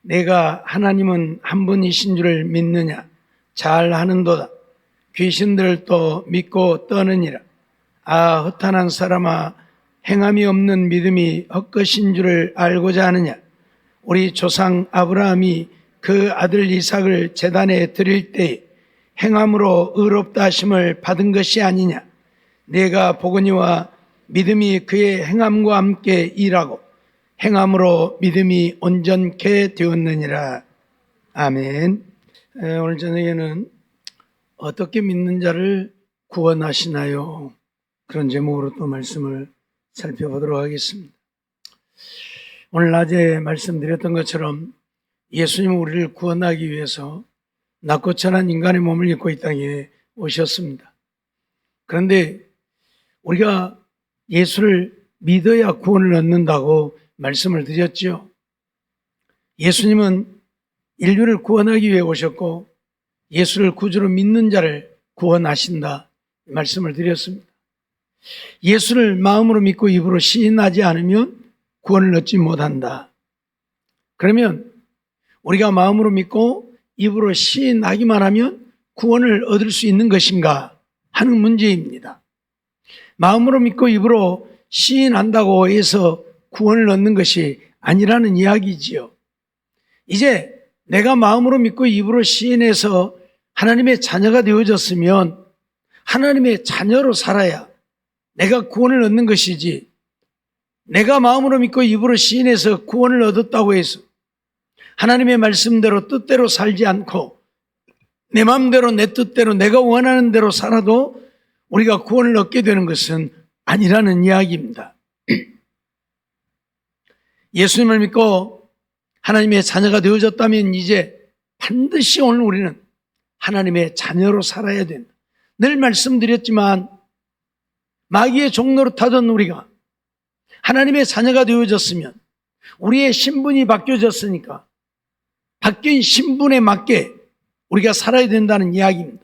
내가 하나님은 한 분이신 줄을 믿느냐? 잘하는도다. 귀신들도 믿고 떠느니라. 아, 허탄한 사람아, 행함이 없는 믿음이 헛것인 줄을 알고자 하느냐? 우리 조상 아브라함이 그 아들 이삭을 제단에 드릴 때에 행함으로 의롭다 하심을 받은 것이 아니냐? 내가 보거니와 믿음이 그의 행함과 함께 일하고 행함으로 믿음이 온전케 되었느니라. 아멘. 오늘 저녁에는 어떻게 믿는 자를 구원하시나요? 그런 제목으로 또 말씀을 살펴보도록 하겠습니다. 오늘 낮에 말씀드렸던 것처럼 예수님은 우리를 구원하기 위해서 낮고 천한 인간의 몸을 입고 이 땅에 오셨습니다. 그런데 우리가 예수를 믿어야 구원을 얻는다고 말씀을 드렸죠. 예수님은 인류를 구원하기 위해 오셨고 예수를 구주로 믿는 자를 구원하신다 말씀을 드렸습니다. 예수를 마음으로 믿고 입으로 시인하지 않으면 구원을 얻지 못한다. 그러면 우리가 마음으로 믿고 입으로 시인하기만 하면 구원을 얻을 수 있는 것인가 하는 문제입니다. 마음으로 믿고 입으로 시인한다고 해서 구원을 얻는 것이 아니라는 이야기지요. 이제 내가 마음으로 믿고 입으로 시인해서 하나님의 자녀가 되어졌으면 하나님의 자녀로 살아야 내가 구원을 얻는 것이지, 내가 마음으로 믿고 입으로 시인해서 구원을 얻었다고 해서 하나님의 말씀대로 뜻대로 살지 않고 내 마음대로 내 뜻대로 내가 원하는 대로 살아도 우리가 구원을 얻게 되는 것은 아니라는 이야기입니다. 예수님을 믿고 하나님의 자녀가 되어졌다면 이제 반드시 오늘 우리는 하나님의 자녀로 살아야 된다. 늘 말씀드렸지만 마귀의 종로로 타던 우리가 하나님의 자녀가 되어졌으면 우리의 신분이 바뀌어졌으니까 바뀐 신분에 맞게 우리가 살아야 된다는 이야기입니다.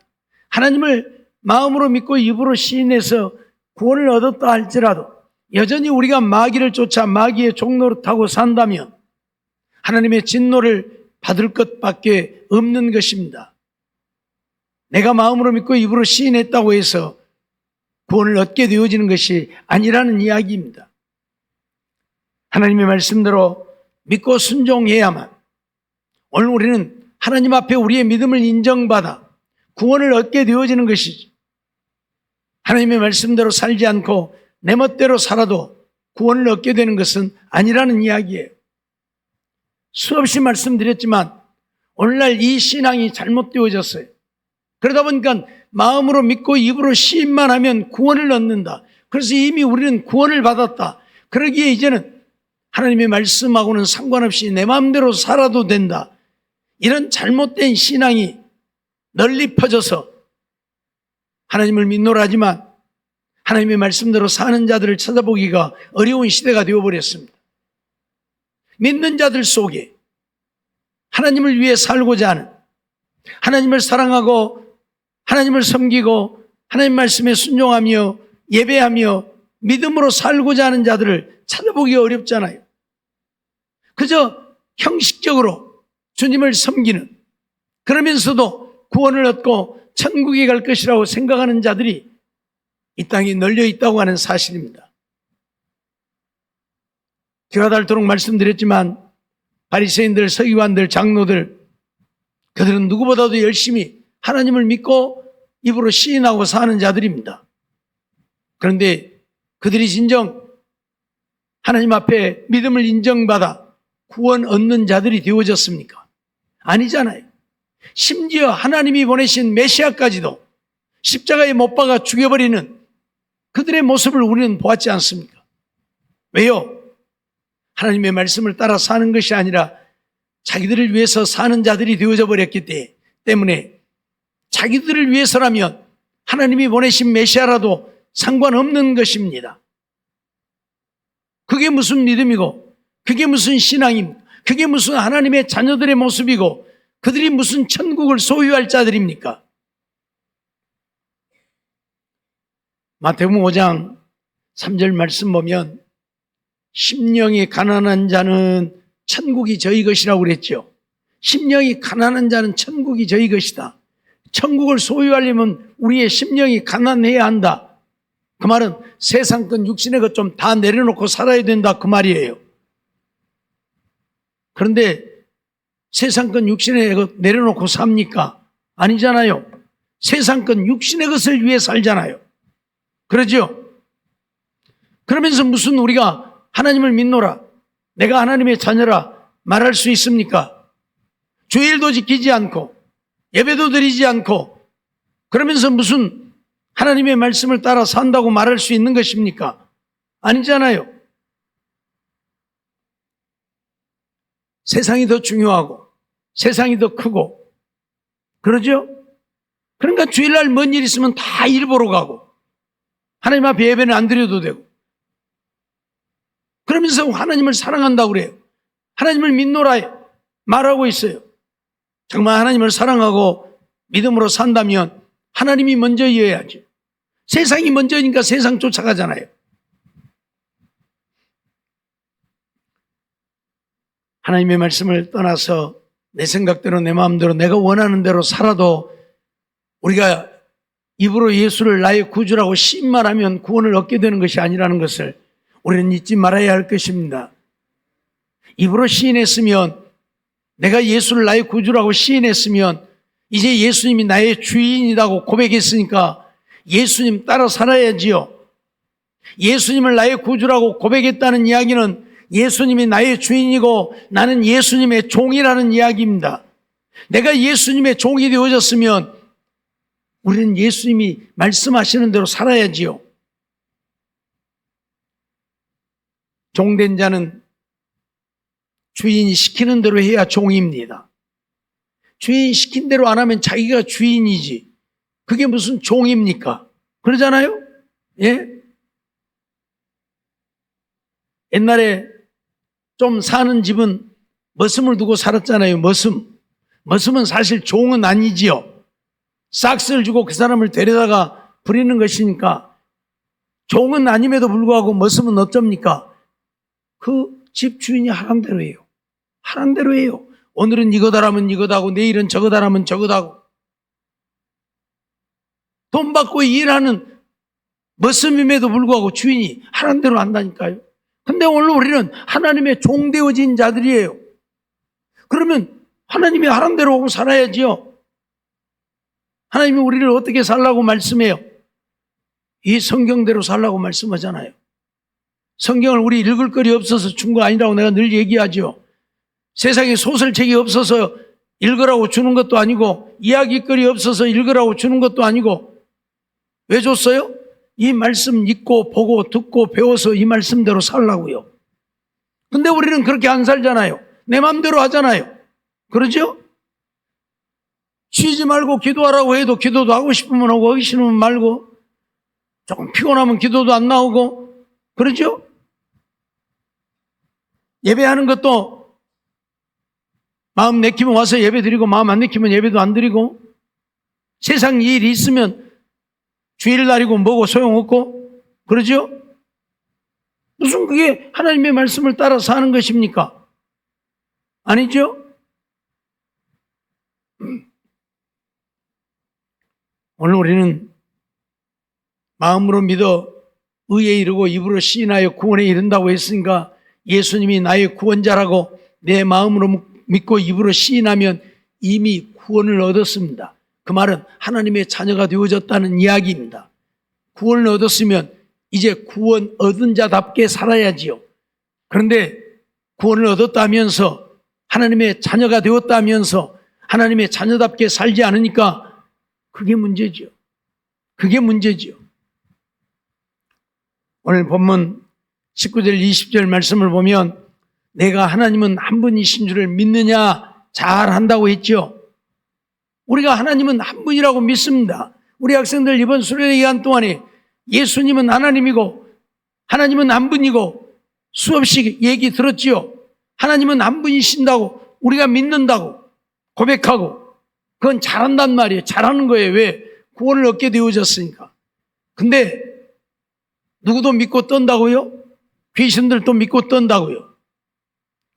하나님을 마음으로 믿고 입으로 시인해서 구원을 얻었다 할지라도 여전히 우리가 마귀를 쫓아 마귀의 종로로 타고 산다면 하나님의 진노를 받을 것밖에 없는 것입니다. 내가 마음으로 믿고 입으로 시인했다고 해서 구원을 얻게 되어지는 것이 아니라는 이야기입니다. 하나님의 말씀대로 믿고 순종해야만 오늘 우리는 하나님 앞에 우리의 믿음을 인정받아 구원을 얻게 되어지는 것이죠. 하나님의 말씀대로 살지 않고 내 멋대로 살아도 구원을 얻게 되는 것은 아니라는 이야기예요. 수없이 말씀드렸지만 오늘날 이 신앙이 잘못되어졌어요. 그러다 보니까 마음으로 믿고 입으로 시인만 하면 구원을 얻는다. 그래서 이미 우리는 구원을 받았다. 그러기에 이제는 하나님의 말씀하고는 상관없이 내 마음대로 살아도 된다. 이런 잘못된 신앙이 널리 퍼져서 하나님을 믿노라 하지만 하나님의 말씀대로 사는 자들을 찾아보기가 어려운 시대가 되어버렸습니다. 믿는 자들 속에 하나님을 위해 살고자 하는, 하나님을 사랑하고 하나님을 섬기고 하나님 말씀에 순종하며 예배하며 믿음으로 살고자 하는 자들을 찾아보기가 어렵잖아요. 그저 형식적으로 주님을 섬기는, 그러면서도 구원을 얻고 천국에 갈 것이라고 생각하는 자들이 이 땅에 널려 있다고 하는 사실입니다. 귀가 닳도록 말씀드렸지만 바리새인들, 서기관들, 장로들, 그들은 누구보다도 열심히 하나님을 믿고 입으로 시인하고 사는 자들입니다. 그런데 그들이 진정 하나님 앞에 믿음을 인정받아 구원 얻는 자들이 되어졌습니까? 아니잖아요. 심지어 하나님이 보내신 메시아까지도 십자가에 못 박아 죽여버리는 그들의 모습을 우리는 보았지 않습니까? 왜요? 하나님의 말씀을 따라 사는 것이 아니라 자기들을 위해서 사는 자들이 되어져 버렸기 때문에 자기들을 위해서라면 하나님이 보내신 메시아라도 상관없는 것입니다. 그게 무슨 믿음이고 그게 무슨 신앙입니까? 그게 무슨 하나님의 자녀들의 모습이고 그들이 무슨 천국을 소유할 자들입니까? 마태복음 5장 3절 말씀 보면 심령이 가난한 자는 천국이 저희 것이라고 그랬죠. 심령이 가난한 자는 천국이 저희 것이다. 천국을 소유하려면 우리의 심령이 가난해야 한다. 그 말은 세상 것 육신의 것 좀 다 내려놓고 살아야 된다 그 말이에요. 그런데 세상 것 육신의 것 내려놓고 삽니까? 아니잖아요. 세상 것 육신의 것을 위해 살잖아요. 그러죠? 그러면서 무슨 우리가 하나님을 믿노라, 내가 하나님의 자녀라 말할 수 있습니까? 주일도 지키지 않고 예배도 드리지 않고 그러면서 무슨 하나님의 말씀을 따라 산다고 말할 수 있는 것입니까? 아니잖아요. 세상이 더 중요하고 세상이 더 크고 그러죠? 그러니까 주일날 뭔 일 있으면 다 일 보러 가고 하나님 앞에 예배는 안 드려도 되고 그러면서 하나님을 사랑한다고 그래요. 하나님을 믿노라 말하고 있어요. 정말 하나님을 사랑하고 믿음으로 산다면 하나님이 먼저여야죠. 세상이 먼저니까 세상 쫓아가잖아요. 하나님의 말씀을 떠나서 내 생각대로 내 마음대로 내가 원하는 대로 살아도 우리가 입으로 예수를 나의 구주라고 시인만 하면 구원을 얻게 되는 것이 아니라는 것을 우리는 잊지 말아야 할 것입니다. 입으로 시인했으면, 내가 예수를 나의 구주라고 시인했으면 이제 예수님이 나의 주인이라고 고백했으니까 예수님 따라 살아야지요. 예수님을 나의 구주라고 고백했다는 이야기는 예수님이 나의 주인이고 나는 예수님의 종이라는 이야기입니다. 내가 예수님의 종이 되어졌으면 우리는 예수님이 말씀하시는 대로 살아야지요. 종된 자는 주인이 시키는 대로 해야 종입니다. 주인이 시킨 대로 안 하면 자기가 주인이지 그게 무슨 종입니까? 그러잖아요? 예? 옛날에 좀 사는 집은 머슴을 두고 살았잖아요. 머슴은 사실 종은 아니지요. 싹스를 주고 그 사람을 데려다가 부리는 것이니까 종은 아님에도 불구하고 머슴은 어쩝니까? 그 집 주인이 하란 대로 해요. 하란 대로 해요. 오늘은 이거다라면 이거다고 내일은 저거다라면 저거다고. 돈 받고 일하는 머슴임에도 불구하고 주인이 하란 대로 한다니까요. 근데 오늘 우리는 하나님의 종되어진 자들이에요. 그러면 하나님이 하란 대로 하고 살아야지요. 하나님이 우리를 어떻게 살라고 말씀해요? 이 성경대로 살라고 말씀하잖아요. 성경을 우리 읽을 거리 없어서 준 거 아니라고 내가 늘 얘기하죠. 세상에 소설책이 없어서 읽으라고 주는 것도 아니고 이야기거리 없어서 읽으라고 주는 것도 아니고 왜 줬어요? 이 말씀 읽고 보고 듣고 배워서 이 말씀대로 살라고요. 근데 우리는 그렇게 안 살잖아요. 내 마음대로 하잖아요. 그러죠? 쉬지 말고 기도하라고 해도 기도도 하고 싶으면 하고 하기 싫으면 말고 조금 피곤하면 기도도 안 나오고 그러죠? 예배하는 것도 마음 내키면 와서 예배 드리고 마음 안 내키면 예배도 안 드리고 세상 일이 있으면 주일날이고 뭐고 소용없고 그러죠? 무슨 그게 하나님의 말씀을 따라서 하는 것입니까? 아니죠? 오늘 우리는 마음으로 믿어 의에 이르고 입으로 시인하여 구원에 이른다고 했으니까 예수님이 나의 구원자라고 내 마음으로 믿고 입으로 시인하면 이미 구원을 얻었습니다. 그 말은 하나님의 자녀가 되어졌다는 이야기입니다. 구원을 얻었으면 이제 구원 얻은 자답게 살아야지요. 그런데 구원을 얻었다면서 하나님의 자녀가 되었다면서 하나님의 자녀답게 살지 않으니까 그게 문제죠. 그게 문제죠. 오늘 본문 19절 20절 말씀을 보면 내가 하나님은 한 분이신 줄을 믿느냐 잘 한다고 했죠. 우리가 하나님은 한 분이라고 믿습니다. 우리 학생들 이번 수련회 기간 동안에 예수님은 하나님이고 하나님은 한 분이고 수없이 얘기 들었지요. 하나님은 한 분이신다고 우리가 믿는다고 고백하고 그건 잘한단 말이에요. 잘하는 거예요. 왜? 구원을 얻게 되어졌으니까. 근데 누구도 믿고 떤다고요? 귀신들도 믿고 떤다고요.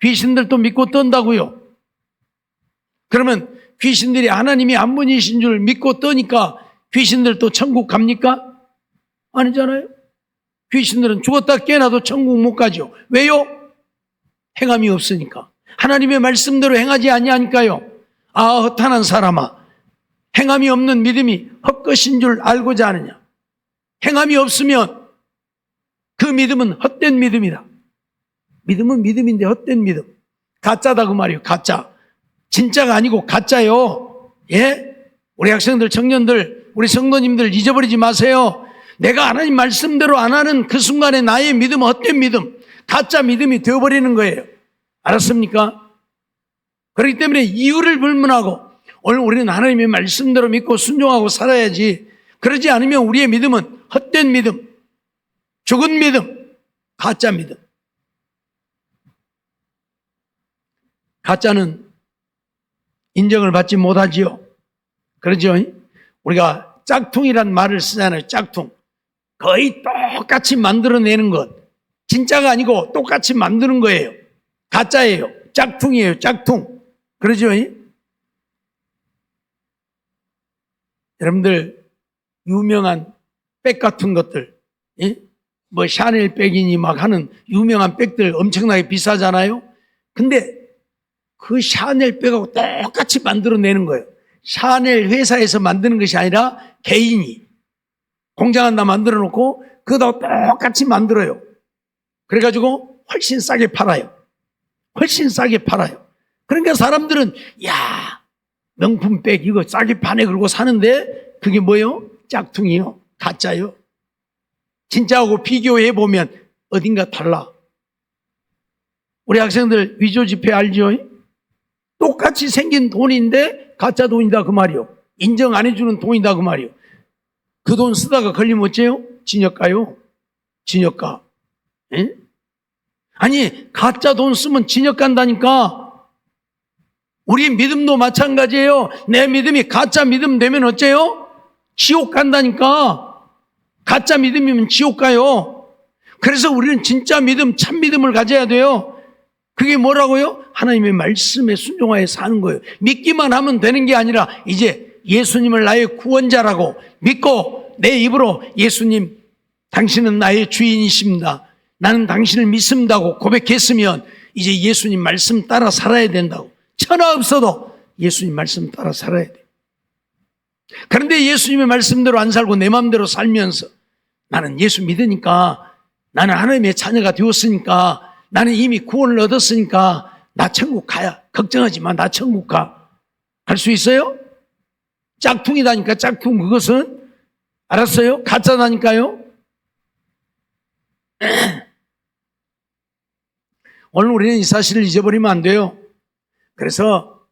귀신들도 믿고 떤다고요. 그러면 귀신들이 하나님이 한 분이신 줄 믿고 떠니까 귀신들도 천국 갑니까? 아니잖아요. 귀신들은 죽었다 깨어나도 천국 못 가죠. 왜요? 행함이 없으니까. 하나님의 말씀대로 행하지 아니하니까요. 아, 허탄한 사람아, 행함이 없는 믿음이 헛것인 줄 알고자 하느냐. 행함이 없으면 그 믿음은 헛된 믿음이다. 믿음은 믿음인데 헛된 믿음. 가짜다 그 말이에요. 가짜. 진짜가 아니고 가짜요. 예? 우리 학생들, 청년들, 우리 성도님들 잊어버리지 마세요. 내가 하나님 말씀대로 안 하는 그 순간에 나의 믿음은 헛된 믿음, 가짜 믿음이 되어버리는 거예요. 알았습니까? 그렇기 때문에 이유를 불문하고 오늘 우리는 하나님의 말씀대로 믿고 순종하고 살아야지. 그러지 않으면 우리의 믿음은 헛된 믿음, 죽은 믿음, 가짜 믿음. 가짜는 인정을 받지 못하지요. 그러죠? 우리가 짝퉁이란 말을 쓰잖아요. 짝퉁. 거의 똑같이 만들어내는 것. 진짜가 아니고 똑같이 만드는 거예요. 가짜예요. 짝퉁이에요. 짝퉁. 그러죠? 여러분들 유명한 백 같은 것들, 뭐 샤넬 백이니 막 하는 유명한 백들 엄청나게 비싸잖아요. 근데 그 샤넬 백하고 똑같이 만들어내는 거예요. 샤넬 회사에서 만드는 것이 아니라 개인이 공장 하나 만들어 놓고 그거하고 똑같이 만들어요. 그래가지고 훨씬 싸게 팔아요. 훨씬 싸게 팔아요. 그러니까 사람들은 야, 명품 백 이거 싸게 파네 그러고 사는데 그게 뭐예요? 짝퉁이요. 가짜요. 진짜하고 비교해 보면 어딘가 달라. 우리 학생들 위조 지폐 알죠? 똑같이 생긴 돈인데 가짜 돈이다 그 말이요. 인정 안 해주는 돈이다 그 말이요. 그 돈 쓰다가 걸리면 어째요? 징역 가요. 징역가. 에? 아니 가짜 돈 쓰면 징역 간다니까. 우리 믿음도 마찬가지예요. 내 믿음이 가짜 믿음 되면 어째요? 지옥 간다니까. 가짜 믿음이면 지옥 가요. 그래서 우리는 진짜 믿음, 참 믿음을 가져야 돼요. 그게 뭐라고요? 하나님의 말씀에 순종하여 사는 거예요. 믿기만 하면 되는 게 아니라 이제 예수님을 나의 구원자라고 믿고 내 입으로 예수님, 당신은 나의 주인이십니다. 나는 당신을 믿습니다고 고백했으면 이제 예수님 말씀 따라 살아야 된다고. 천하 없어도 예수님 말씀 따라 살아야 돼요. 그런데 예수님의 말씀대로 안 살고 내 마음대로 살면서 나는 예수 믿으니까, 나는 하나님의 자녀가 되었으니까, 나는 이미 구원을 얻었으니까 나 천국 가야, 걱정하지 마, 나 천국 가. 갈 수 있어요? 짝퉁이다니까. 짝퉁 그것은. 알았어요? 가짜다니까요. 오늘 우리는 이 사실을 잊어버리면 안 돼요. 그래서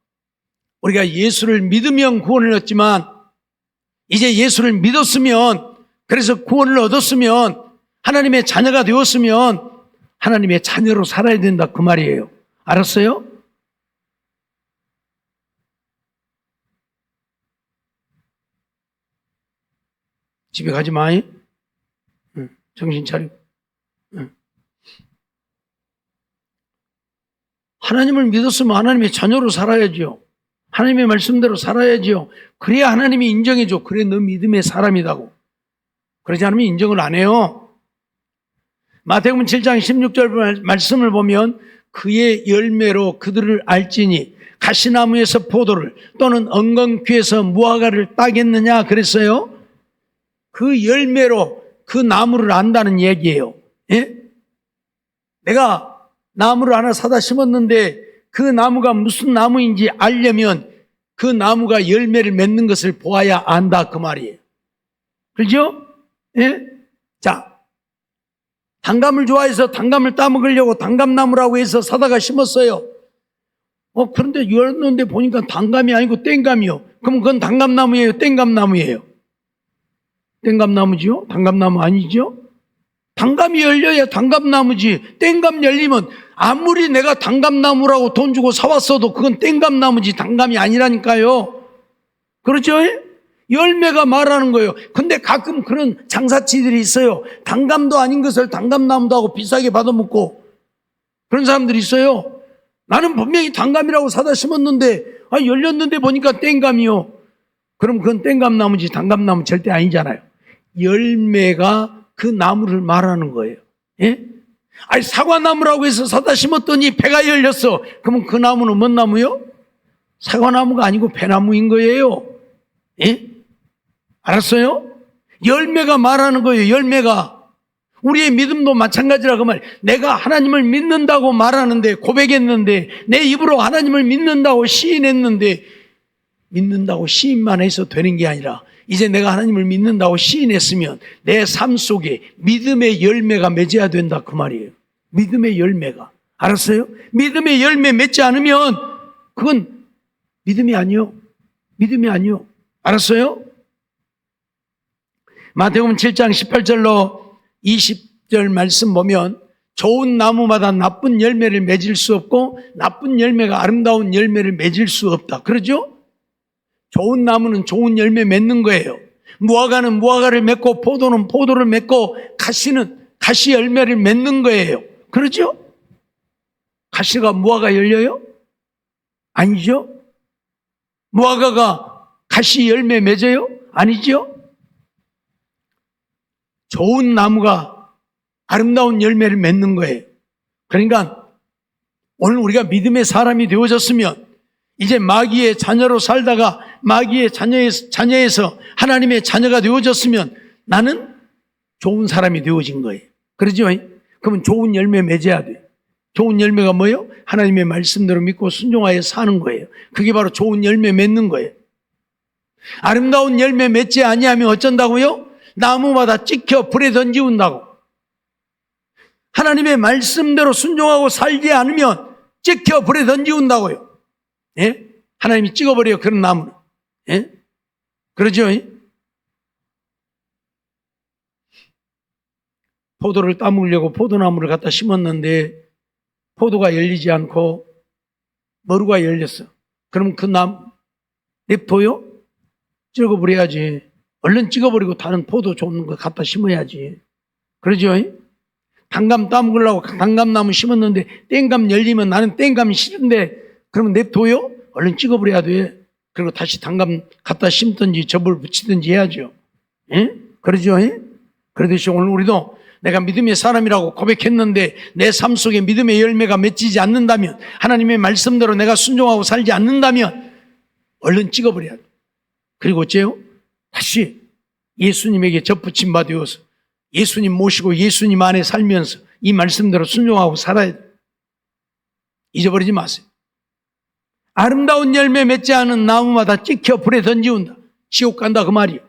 우리가 예수를 믿으면 구원을 얻지만 이제 예수를 믿었으면, 그래서 구원을 얻었으면, 하나님의 자녀가 되었으면 하나님의 자녀로 살아야 된다 그 말이에요. 알았어요? 집에 가지 마. 정신 차리고. 하나님을 믿었으면 하나님의 자녀로 살아야지요. 하나님의 말씀대로 살아야지요. 그래야 하나님이 인정해줘. 그래 너 믿음의 사람이라고. 그러지 않으면 인정을 안 해요. 마태복음 7장 16절 말씀을 보면 그의 열매로 그들을 알지니 가시나무에서 포도를 또는 엉겅퀴에서 무화과를 따겠느냐 그랬어요. 그 열매로 그 나무를 안다는 얘기예요. 예? 내가 나무를 하나 사다 심었는데 그 나무가 무슨 나무인지 알려면 그 나무가 열매를 맺는 것을 보아야 안다 그 말이에요. 그렇죠? 예? 자, 단감을 좋아해서 단감을 따먹으려고 단감나무라고 해서 사다가 심었어요. 그런데 열었는데 보니까 단감이 아니고 땡감이요. 그럼 그건 단감나무예요? 땡감나무예요? 땡감나무지요? 단감나무 아니죠? 단감이 열려야 단감나무지. 땡감 열리면 아무리 내가 단감나무라고 돈 주고 사왔어도 그건 땡감나무지 단감이 아니라니까요. 그렇죠? 열매가 말하는 거예요. 근데 가끔 그런 장사치들이 있어요. 단감도 아닌 것을 단감나무도 하고 비싸게 받아먹고 그런 사람들이 있어요. 나는 분명히 단감이라고 사다 심었는데 열렸는데 보니까 땡감이요. 그럼 그건 땡감나무지 단감나무 절대 아니잖아요. 열매가 그 나무를 말하는 거예요. 예? 사과나무라고 해서 사다 심었더니 배가 열렸어. 그러면 그 나무는 뭔 나무요? 사과나무가 아니고 배나무인 거예요. 예? 알았어요? 열매가 말하는 거예요. 열매가. 우리의 믿음도 마찬가지라 그 말. 내가 하나님을 믿는다고 말하는데, 고백했는데, 내 입으로 하나님을 믿는다고 시인했는데, 믿는다고 시인만 해서 되는 게 아니라 이제 내가 하나님을 믿는다고 시인했으면 내 삶 속에 믿음의 열매가 맺어야 된다 그 말이에요. 믿음의 열매가. 알았어요? 믿음의 열매 맺지 않으면 그건 믿음이 아니요. 믿음이 아니요. 알았어요? 마태복음 7장 18절로 20절 말씀 보면 좋은 나무마다 나쁜 열매를 맺을 수 없고 나쁜 열매가 아름다운 열매를 맺을 수 없다. 그러죠? 좋은 나무는 좋은 열매 맺는 거예요. 무화과는 무화과를 맺고 포도는 포도를 맺고 가시는 가시 열매를 맺는 거예요. 그러죠? 가시가 무화과 열려요? 아니죠? 무화과가 가시 열매 맺어요? 아니죠? 좋은 나무가 아름다운 열매를 맺는 거예요. 그러니까 오늘 우리가 믿음의 사람이 되어졌으면 이제 마귀의 자녀로 살다가 마귀의 자녀에서 하나님의 자녀가 되어졌으면 나는 좋은 사람이 되어진 거예요. 그러죠? 그러면 좋은 열매 맺어야 돼요. 좋은 열매가 뭐예요? 하나님의 말씀대로 믿고 순종하여 사는 거예요. 그게 바로 좋은 열매 맺는 거예요. 아름다운 열매 맺지 아니하면 어쩐다고요? 나무마다 찍혀 불에 던지운다고. 하나님의 말씀대로 순종하고 살지 않으면 찍혀 불에 던지운다고요. 예? 하나님이 찍어버려요, 그런 나무는. 예? 그러죠? 포도를 따먹으려고 포도나무를 갖다 심었는데 포도가 열리지 않고 머루가 열렸어. 그럼 그 나무 냅둬요? 찍어버려야지. 얼른 찍어버리고 다른 포도 좋은 거 갖다 심어야지. 그러죠? 단감 따먹으려고 단감나무 심었는데 땡감 열리면 나는 땡감이 싫은데 그러면 냅둬요? 얼른 찍어버려야 돼. 그리고 다시 단감 갖다 심든지 접을 붙이든지 해야죠. 예? 그러죠? 그러듯이 오늘 우리도 내가 믿음의 사람이라고 고백했는데 내 삶 속에 믿음의 열매가 맺히지 않는다면, 하나님의 말씀대로 내가 순종하고 살지 않는다면 얼른 찍어버려야 돼. 그리고 어째요? 다시 예수님에게 접붙임 받으어서 예수님 모시고 예수님 안에 살면서 이 말씀대로 순종하고 살아야 돼. 잊어버리지 마세요. 아름다운 열매 맺지 않은 나무마다 찍혀 불에 던지운다. 지옥 간다 그 말이에요.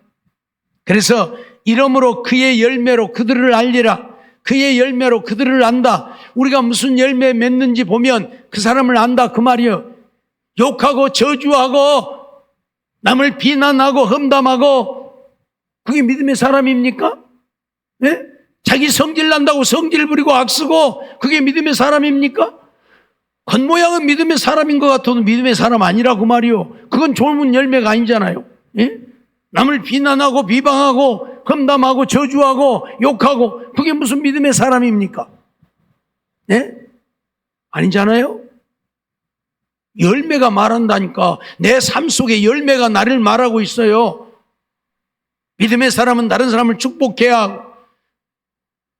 그래서 이러므로 그의 열매로 그들을 알리라. 그의 열매로 그들을 안다. 우리가 무슨 열매 맺는지 보면 그 사람을 안다 그 말이에요. 욕하고 저주하고 남을 비난하고 험담하고 그게 믿음의 사람입니까? 네? 자기 성질 난다고 성질 부리고 악쓰고 그게 믿음의 사람입니까? 겉모양은 믿음의 사람인 것 같아도 믿음의 사람 아니라고 말이요. 그건 좋은 열매가 아니잖아요. 예? 남을 비난하고 비방하고 험담하고 저주하고 욕하고 그게 무슨 믿음의 사람입니까? 예? 아니잖아요. 열매가 말한다니까. 내 삶 속에 열매가 나를 말하고 있어요. 믿음의 사람은 다른 사람을 축복해야 하고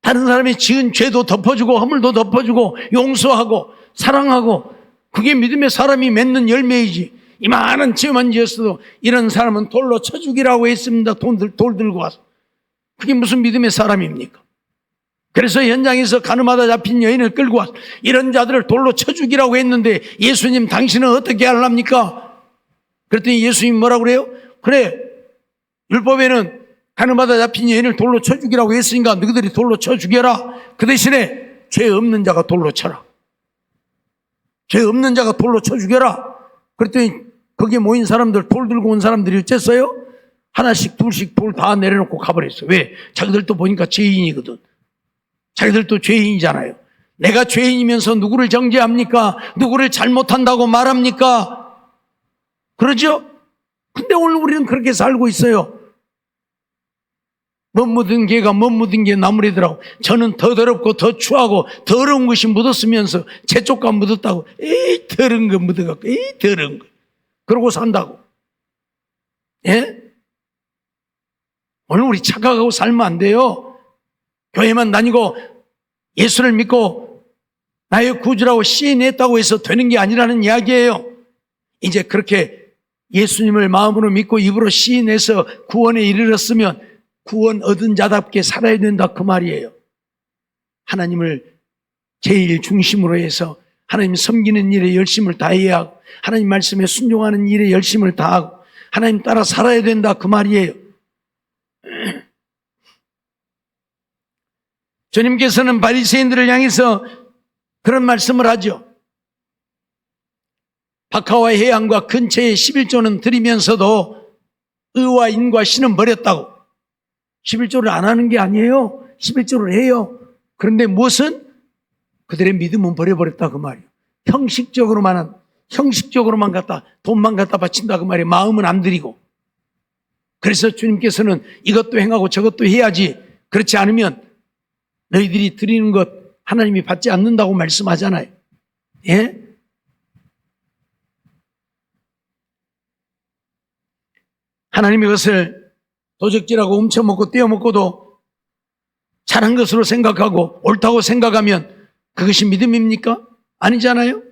다른 사람이 지은 죄도 덮어주고 허물도 덮어주고 용서하고 사랑하고 그게 믿음의 사람이 맺는 열매이지. 이만한 죄만 지었어도 이런 사람은 돌로 쳐 죽이라고 했습니다. 돌 들고 와서. 그게 무슨 믿음의 사람입니까? 그래서 현장에서 가늠하다 잡힌 여인을 끌고 와서 이런 자들을 돌로 쳐 죽이라고 했는데 예수님 당신은 어떻게 하랍니까? 그랬더니 예수님 뭐라고 그래요? 그래, 율법에는 가늠하다 잡힌 여인을 돌로 쳐 죽이라고 했으니까 너희들이 돌로 쳐 죽여라. 그 대신에 죄 없는 자가 돌로 쳐라. 죄 없는 자가 돌로 쳐 죽여라. 그랬더니 거기에 모인 사람들, 돌 들고 온 사람들이 어쨌어요? 하나씩 둘씩 돌 다 내려놓고 가버렸어. 왜? 자기들도 보니까 죄인이거든. 자기들도 죄인이잖아요. 내가 죄인이면서 누구를 정죄합니까? 누구를 잘못한다고 말합니까? 그러죠? 근데 오늘 우리는 그렇게 살고 있어요. 못 묻은 개가 못 묻은 게 나무리더라고. 저는 더 더럽고 더 추하고 더러운 것이 묻었으면서 제 쪽가 묻었다고. 에이, 더러운 거 묻어갖고, 에이, 더러운 거. 그러고 산다고. 예? 오늘 우리 착각하고 살면 안 돼요. 교회만 다니고 예수를 믿고 나의 구주라고 시인했다고 해서 되는 게 아니라는 이야기예요. 이제 그렇게 예수님을 마음으로 믿고 입으로 시인해서 구원에 이르렀으면 구원 얻은 자답게 살아야 된다, 그 말이에요. 하나님을 제일 중심으로 해서 하나님 섬기는 일에 열심을 다해야 하고 하나님 말씀에 순종하는 일에 열심을 다하고 하나님 따라 살아야 된다, 그 말이에요. 주님께서는 바리새인들을 향해서 그런 말씀을 하죠. 박하와 해양과 근처에 11조는 드리면서도 의와 인과 신은 버렸다고. 11조를 안 하는 게 아니에요. 11조를 해요. 그런데 무엇은? 그들의 믿음은 버려버렸다, 그 말이에요. 형식적으로만 갖다, 돈만 갖다 바친다, 그 말이에요. 마음은 안 드리고. 그래서 주님께서는 이것도 행하고 저것도 해야지. 그렇지 않으면 너희들이 드리는 것 하나님이 받지 않는다고 말씀하잖아요. 예? 하나님이 그것을 도적질하고 훔쳐먹고 떼어먹고도 잘한 것으로 생각하고 옳다고 생각하면 그것이 믿음입니까? 아니잖아요?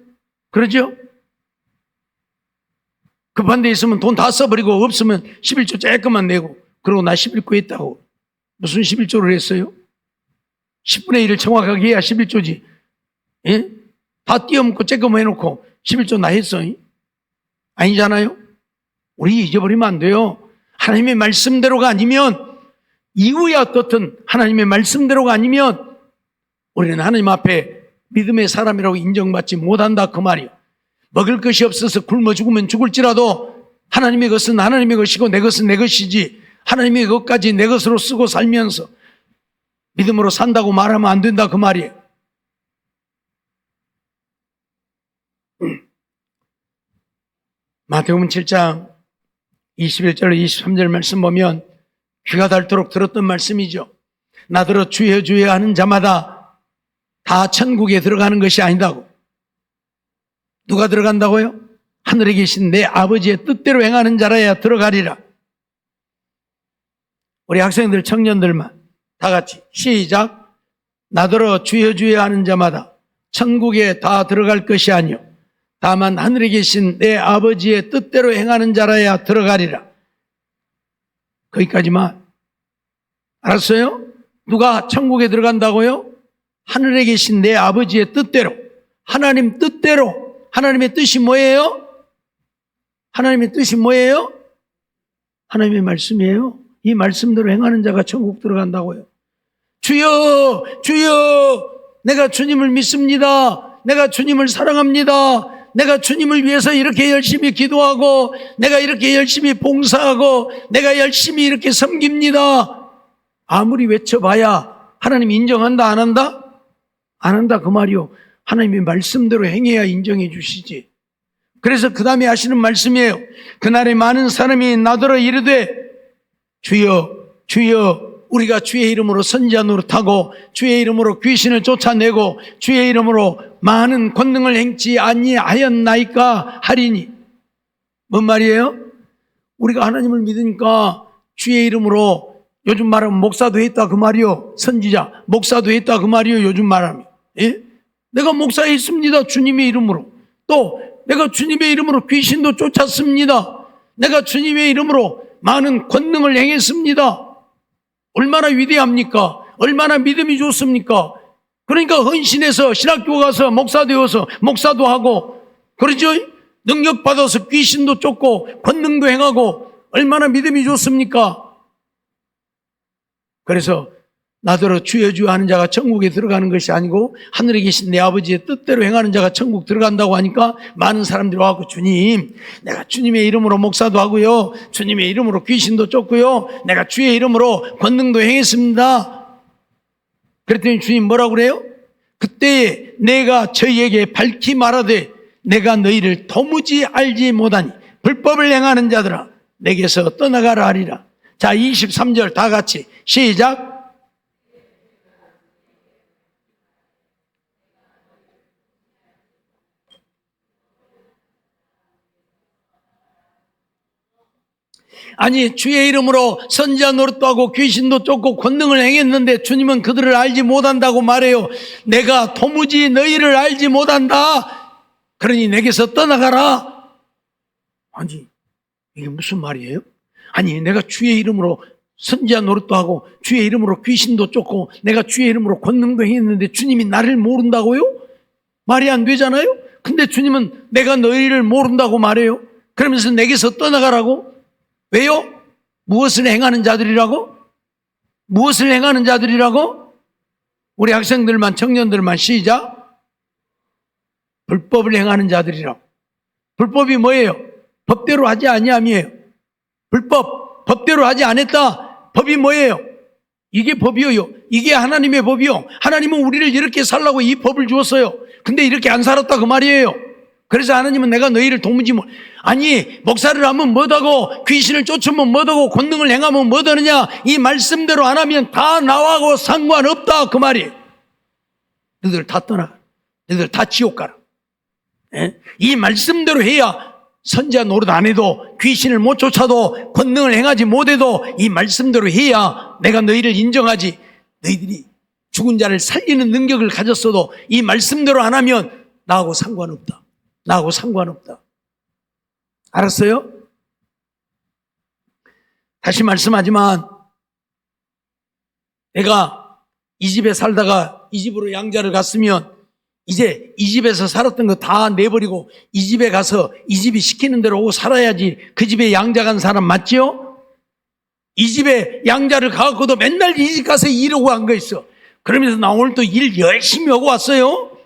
그러죠? 급한 데 있으면 돈 다 써버리고 없으면 11조 조금만 내고 그러고 나 11조 했다고. 무슨 11조를 했어요? 10분의 1을 정확하게 해야 11조지. 예? 다 띄어먹고 쬐끔 해놓고 11조 나 했어. 아니잖아요? 우리 잊어버리면 안 돼요. 하나님의 말씀대로가 아니면, 이후에 어떻든 하나님의 말씀대로가 아니면 우리는 하나님 앞에 믿음의 사람이라고 인정받지 못한다, 그 말이에요. 먹을 것이 없어서 굶어 죽으면 죽을지라도 하나님의 것은 하나님의 것이고 내 것은 내 것이지, 하나님의 것까지 내 것으로 쓰고 살면서 믿음으로 산다고 말하면 안 된다, 그 말이에요. 마태복음 7장 21절 23절 말씀 보면 귀가 닳도록 들었던 말씀이죠. 나더러 주여 주여 하는 자마다 다 천국에 들어가는 것이 아니다고. 누가 들어간다고요? 하늘에 계신 내 아버지의 뜻대로 행하는 자라야 들어가리라. 우리 학생들, 청년들만 다 같이 시작. 나더러 주여 주여 하는 자마다 천국에 다 들어갈 것이 아니요 다만 하늘에 계신 내 아버지의 뜻대로 행하는 자라야 들어가리라. 거기까지만. 알았어요? 누가 천국에 들어간다고요? 하늘에 계신 내 아버지의 뜻대로, 하나님 뜻대로. 하나님의 뜻이 뭐예요? 하나님의 뜻이 뭐예요? 하나님의 말씀이에요. 이 말씀대로 행하는 자가 천국 들어간다고요. 주여 주여, 내가 주님을 믿습니다. 내가 주님을 사랑합니다. 내가 주님을 위해서 이렇게 열심히 기도하고 내가 이렇게 열심히 봉사하고 내가 열심히 이렇게 섬깁니다. 아무리 외쳐봐야 하나님 인정한다, 안 한다? 안 한다, 그 말이요. 하나님의 말씀대로 행해야 인정해 주시지. 그래서 그 다음에 하시는 말씀이에요. 그날에 많은 사람이 나더러 이르되 주여 주여, 우리가 주의 이름으로 선지자 노릇하고 주의 이름으로 귀신을 쫓아내고 주의 이름으로 많은 권능을 행치 아니하였나이까 하리니. 뭔 말이에요? 우리가 하나님을 믿으니까 주의 이름으로, 요즘 말하면 목사도 했다, 그 말이요. 선지자 목사도 했다, 그 말이요. 요즘 말하면. 예? 내가 목사했습니다, 주님의 이름으로. 또 내가 주님의 이름으로 귀신도 쫓았습니다. 내가 주님의 이름으로 많은 권능을 행했습니다. 얼마나 위대합니까? 얼마나 믿음이 좋습니까? 그러니까 헌신해서 신학교 가서 목사 되어서 목사도 하고, 그러죠? 능력 받아서 귀신도 쫓고 권능도 행하고 얼마나 믿음이 좋습니까? 그래서 나더러 주여 주여 하는 자가 천국에 들어가는 것이 아니고 하늘에 계신 내 아버지의 뜻대로 행하는 자가 천국 들어간다고 하니까 많은 사람들이 와서 주님, 내가 주님의 이름으로 목사도 하고요, 주님의 이름으로 귀신도 쫓고요, 내가 주의 이름으로 권능도 행했습니다. 그랬더니 주님 뭐라고 그래요? 그때에 내가 저희에게 밝히 말하되 내가 너희를 도무지 알지 못하니 불법을 행하는 자들아 내게서 떠나가라 하리라. 자, 23절 다 같이 시작. 아니, 주의 이름으로 선지자 노릇도 하고 귀신도 쫓고 권능을 행했는데 주님은 그들을 알지 못한다고 말해요. 내가 도무지 너희를 알지 못한다. 그러니 내게서 떠나가라. 아니, 이게 무슨 말이에요? 아니, 내가 주의 이름으로 선지자 노릇도 하고 주의 이름으로 귀신도 쫓고 내가 주의 이름으로 권능도 행했는데 주님이 나를 모른다고요? 말이 안 되잖아요? 근데 주님은 내가 너희를 모른다고 말해요. 그러면서 내게서 떠나가라고? 왜요? 무엇을 행하는 자들이라고? 무엇을 행하는 자들이라고? 우리 학생들만, 청년들만 시작. 불법을 행하는 자들이라고. 불법이 뭐예요? 법대로 하지 아니함이에요. 불법, 법대로 하지 않았다. 법이 뭐예요? 이게 법이요. 이게 하나님의 법이요. 하나님은 우리를 이렇게 살라고 이 법을 주었어요. 근데 이렇게 안 살았다 그 말이에요. 그래서 하나님은 내가 너희를 도무지 아니, 목사를 하면 뭐하고 귀신을 쫓으면 뭐하고 권능을 행하면 뭐하느냐, 이 말씀대로 안 하면 다 나하고 상관없다 그 말이에요. 너희들 다 떠나, 너희들 다 지옥 가라. 예? 이 말씀대로 해야 선지자 노릇 안 해도 귀신을 못 쫓아도 권능을 행하지 못해도 이 말씀대로 해야 내가 너희를 인정하지. 너희들이 죽은 자를 살리는 능력을 가졌어도 이 말씀대로 안 하면 나하고 상관없다. 나하고 상관없다. 알았어요? 다시 말씀하지만 내가 이 집에 살다가 이 집으로 양자를 갔으면 이제 이 집에서 살았던 거 다 내버리고 이 집에 가서 이 집이 시키는 대로 오고 살아야지. 그 집에 양자 간 사람 맞지요? 이 집에 양자를 가갖고도 맨날 이 집 가서 일하고 한 거 있어. 그러면서 나 오늘 또 일 열심히 하고 왔어요.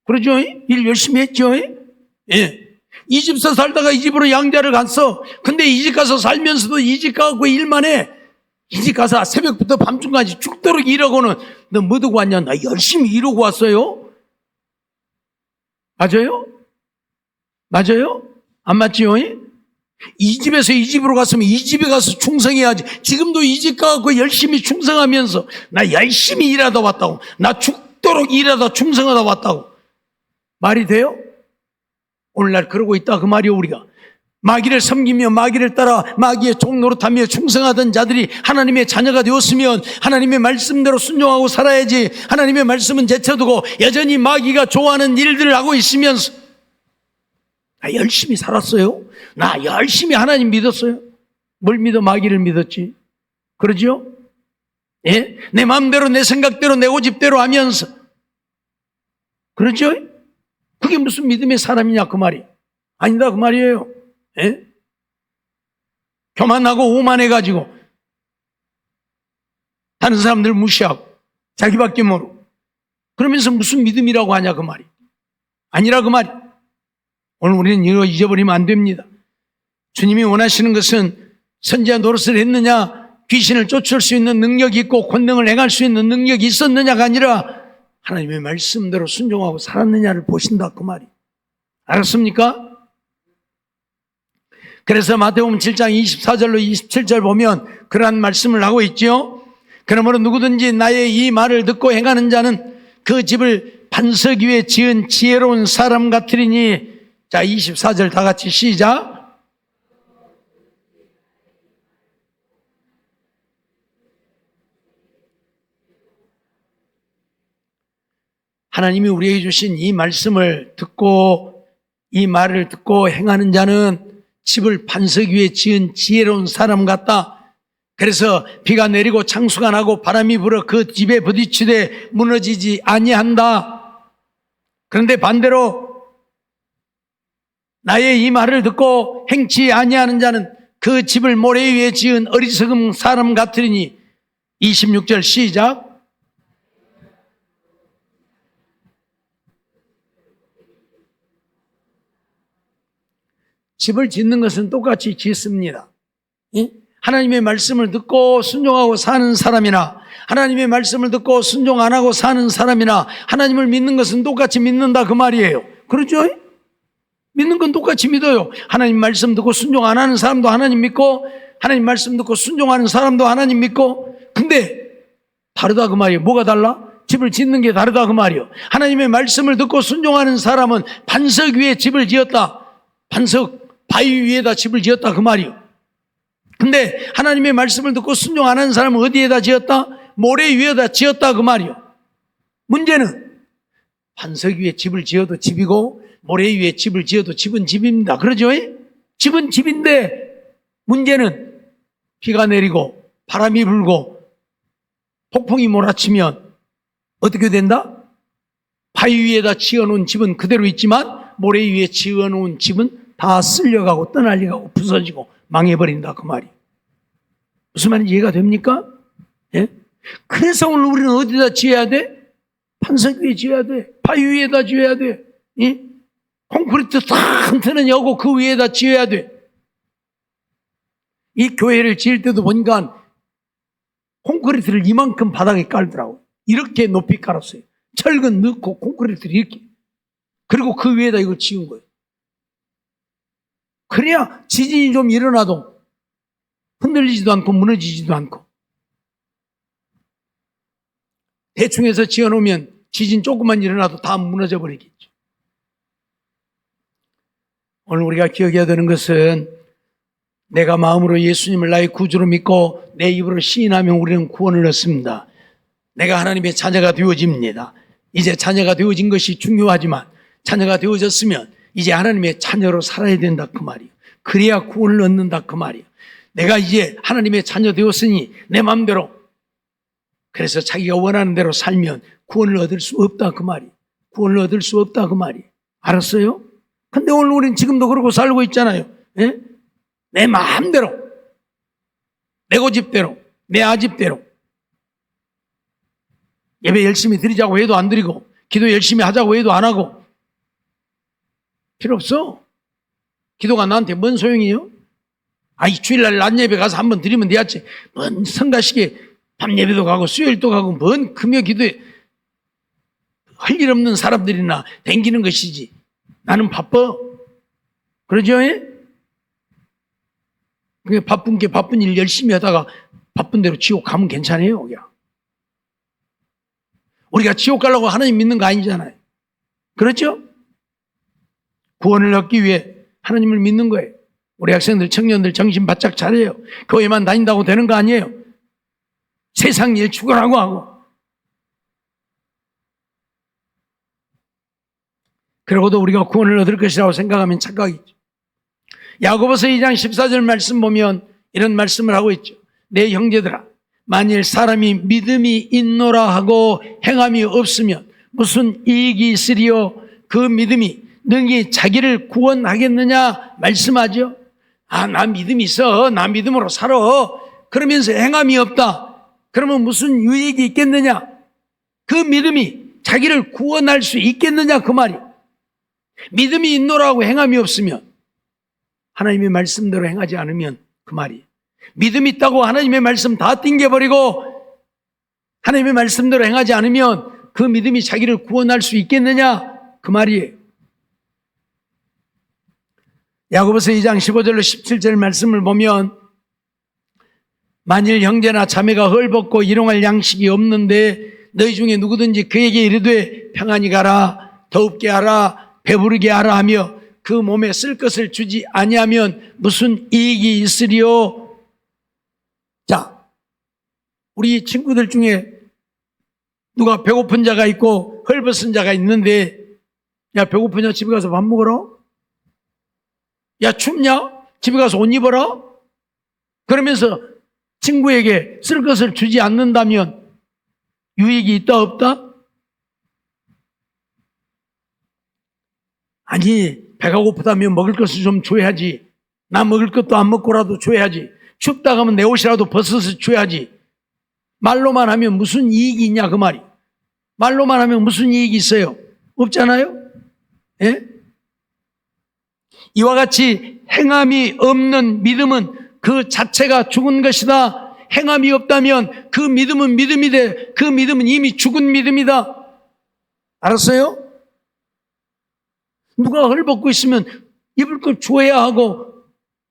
그러죠? 일 열심히 했죠? 예. 이 집에서 살다가 이 집으로 양자를 갔어. 근데 이 집 가서 살면서도 이 집 가고 일만 해. 이 집 가서 새벽부터 밤중까지 죽도록 일하고는 너 뭐 두고 왔냐? 나 열심히 일하고 왔어요. 맞아요? 맞아요? 안 맞지요? 이 집에서 이 집으로 갔으면 이 집에 가서 충성해야지. 지금도 이 집 가고 열심히 충성하면서 나 열심히 일하다 왔다고. 나 죽도록 일하다 충성하다 왔다고. 말이 돼요? 오늘날 그러고 있다 그 말이요. 우리가 마귀를 섬기며 마귀를 따라 마귀의 종노릇하며 충성하던 자들이 하나님의 자녀가 되었으면 하나님의 말씀대로 순종하고 살아야지. 하나님의 말씀은 제쳐두고 여전히 마귀가 좋아하는 일들을 하고 있으면서 나 열심히 살았어요. 나 열심히 하나님 믿었어요. 뭘 믿어? 마귀를 믿었지. 그러죠? 예? 내 마음대로 내 생각대로 내 고집대로 하면서 그러죠? 그게 무슨 믿음의 사람이냐 그 말이. 아니다 그 말이에요. 예? 교만하고 오만해가지고 다른 사람들 무시하고 자기밖에 모르고 그러면서 무슨 믿음이라고 하냐 그 말이. 아니라 그 말이. 오늘 우리는 이거 잊어버리면 안 됩니다. 주님이 원하시는 것은 선지자 노릇을 했느냐, 귀신을 쫓을 수 있는 능력이 있고 권능을 행할 수 있는 능력이 있었느냐가 아니라 하나님의 말씀대로 순종하고 살았느냐를 보신다 그 말이. 알았습니까? 그래서 마태복음 7장 24절로 27절 보면 그러한 말씀을 하고 있죠. 그러므로 누구든지 나의 이 말을 듣고 행하는 자는 그 집을 반석 위에 지은 지혜로운 사람 같으리니. 자, 24절 다 같이 시작. 하나님이 우리에게 주신 이 말씀을 듣고 이 말을 듣고 행하는 자는 집을 반석 위에 지은 지혜로운 사람 같다. 그래서 비가 내리고 창수가 나고 바람이 불어 그 집에 부딪히되 무너지지 아니한다. 그런데 반대로 나의 이 말을 듣고 행치 아니하는 자는 그 집을 모래 위에 지은 어리석은 사람 같으리니. 26절 시작. 집을 짓는 것은 똑같이 짓습니다. 하나님의 말씀을 듣고 순종하고 사는 사람이나 하나님의 말씀을 듣고 순종 안 하고 사는 사람이나 하나님을 믿는 것은 똑같이 믿는다 그 말이에요. 그렇죠? 믿는 건 똑같이 믿어요. 하나님 말씀 듣고 순종 안 하는 사람도 하나님 믿고, 하나님 말씀 듣고 순종하는 사람도 하나님 믿고. 근데 다르다 그 말이에요. 뭐가 달라? 집을 짓는 게 다르다 그 말이에요. 하나님의 말씀을 듣고 순종하는 사람은 반석 위에 집을 지었다. 반석 바위 위에다 집을 지었다 그 말이에요. 근데 하나님의 말씀을 듣고 순종 안 하는 사람은 어디에다 지었다? 모래 위에다 지었다 그 말이에요. 문제는 반석 위에 집을 지어도 집이고 모래 위에 집을 지어도 집은 집입니다. 그러죠? 집은 집인데 문제는 비가 내리고 바람이 불고 폭풍이 몰아치면 어떻게 된다? 바위 위에다 지어놓은 집은 그대로 있지만 모래 위에 지어놓은 집은 다 쓸려가고 떠날려가고 부서지고 망해버린다 그 말이에요. 무슨 말인지 이해가 됩니까? 예? 그래서 오늘 우리는 어디다 지어야 돼? 반석 위에 지어야 돼. 바위 위에다 지어야 돼. 예? 콘크리트 탁 트느냐고 그 위에다 지어야 돼. 이 교회를 지을 때도 보니까 콘크리트를 이만큼 바닥에 깔더라고. 이렇게 높이 깔았어요. 철근 넣고 콘크리트를 이렇게. 그리고 그 위에다 이걸 지은 거예요. 그래야 지진이 좀 일어나도 흔들리지도 않고 무너지지도 않고. 대충 해서 지어놓으면 지진 조금만 일어나도 다 무너져 버리겠죠. 오늘 우리가 기억해야 되는 것은 내가 마음으로 예수님을 나의 구주로 믿고 내 입으로 시인하면 우리는 구원을 얻습니다. 내가 하나님의 자녀가 되어집니다. 이제 자녀가 되어진 것이 중요하지만 자녀가 되어졌으면 이제 하나님의 자녀로 살아야 된다 그 말이에요. 그래야 구원을 얻는다 그 말이에요. 내가 이제 하나님의 자녀 되었으니 내 마음대로 그래서 자기가 원하는 대로 살면 구원을 얻을 수 없다 그 말이에요. 구원을 얻을 수 없다 그 말이에요. 알았어요? 근데 오늘 우리는 지금도 그러고 살고 있잖아요. 예? 내 마음대로, 내 고집대로, 내 아집대로. 예배 열심히 드리자고 해도 안 드리고, 기도 열심히 하자고 해도 안 하고. 필요 없어. 기도가 나한테 뭔 소용이에요? 아이, 주일날 낮 예배 가서 한번 드리면 돼야지. 뭔 성가시게 밤 예배도 가고 수요일도 가고 뭔 금요 기도에 할 일 없는 사람들이나 댕기는 것이지. 나는 바빠. 그러죠? 그게 바쁜 게 바쁜 일 열심히 하다가 바쁜 대로 지옥 가면 괜찮아요. 그냥. 우리가 지옥 가려고 하나님 믿는 거 아니잖아요. 그렇죠? 구원을 얻기 위해 하나님을 믿는 거예요. 우리 학생들, 청년들 정신 바짝 차려요. 교회만 다닌다고 되는 거 아니에요. 세상 일 죽으라고 하고. 그러고도 우리가 구원을 얻을 것이라고 생각하면 착각이죠. 야고보서 2장 14절 말씀 보면 이런 말씀을 하고 있죠. 내 형제들아, 만일 사람이 믿음이 있노라 하고 행함이 없으면 무슨 이익이 있으리요? 그 믿음이 능히 자기를 구원하겠느냐 말씀하죠. 아, 나 믿음이 있어. 나 믿음으로 살아. 그러면서 행함이 없다. 그러면 무슨 유익이 있겠느냐? 그 믿음이 자기를 구원할 수 있겠느냐 그 말이에요. 믿음이 있노라고 행함이 없으면 하나님의 말씀대로 행하지 않으면 그 말이에요. 믿음이 있다고 하나님의 말씀 다 띵겨버리고 하나님의 말씀대로 행하지 않으면 그 믿음이 자기를 구원할 수 있겠느냐 그 말이에요. 야고보서 2장 15절로 17절 말씀을 보면 만일 형제나 자매가 헐벗고 일용할 양식이 없는데 너희 중에 누구든지 그에게 이르되 평안히 가라, 더웁게 하라, 배부르게 하라 하며 그 몸에 쓸 것을 주지 아니하면 무슨 이익이 있으리요? 자, 우리 친구들 중에 누가 배고픈 자가 있고 헐벗은 자가 있는데 야, 배고프냐? 집에 가서 밥 먹어라. 야, 춥냐? 집에 가서 옷 입어라. 그러면서 친구에게 쓸 것을 주지 않는다면 유익이 있다 없다? 아니, 배가 고프다면 먹을 것을 좀 줘야지. 나 먹을 것도 안 먹고라도 줘야지. 춥다 하면 내 옷이라도 벗어서 줘야지. 말로만 하면 무슨 이익이 있냐 그 말이. 말로만 하면 무슨 이익이 있어요? 없잖아요? 예? 이와 같이 행함이 없는 믿음은 그 자체가 죽은 것이다. 행함이 없다면 그 믿음은 믿음이 돼. 그 믿음은 이미 죽은 믿음이다. 알았어요? 누가 헐벗고 있으면 입을 것 줘야 하고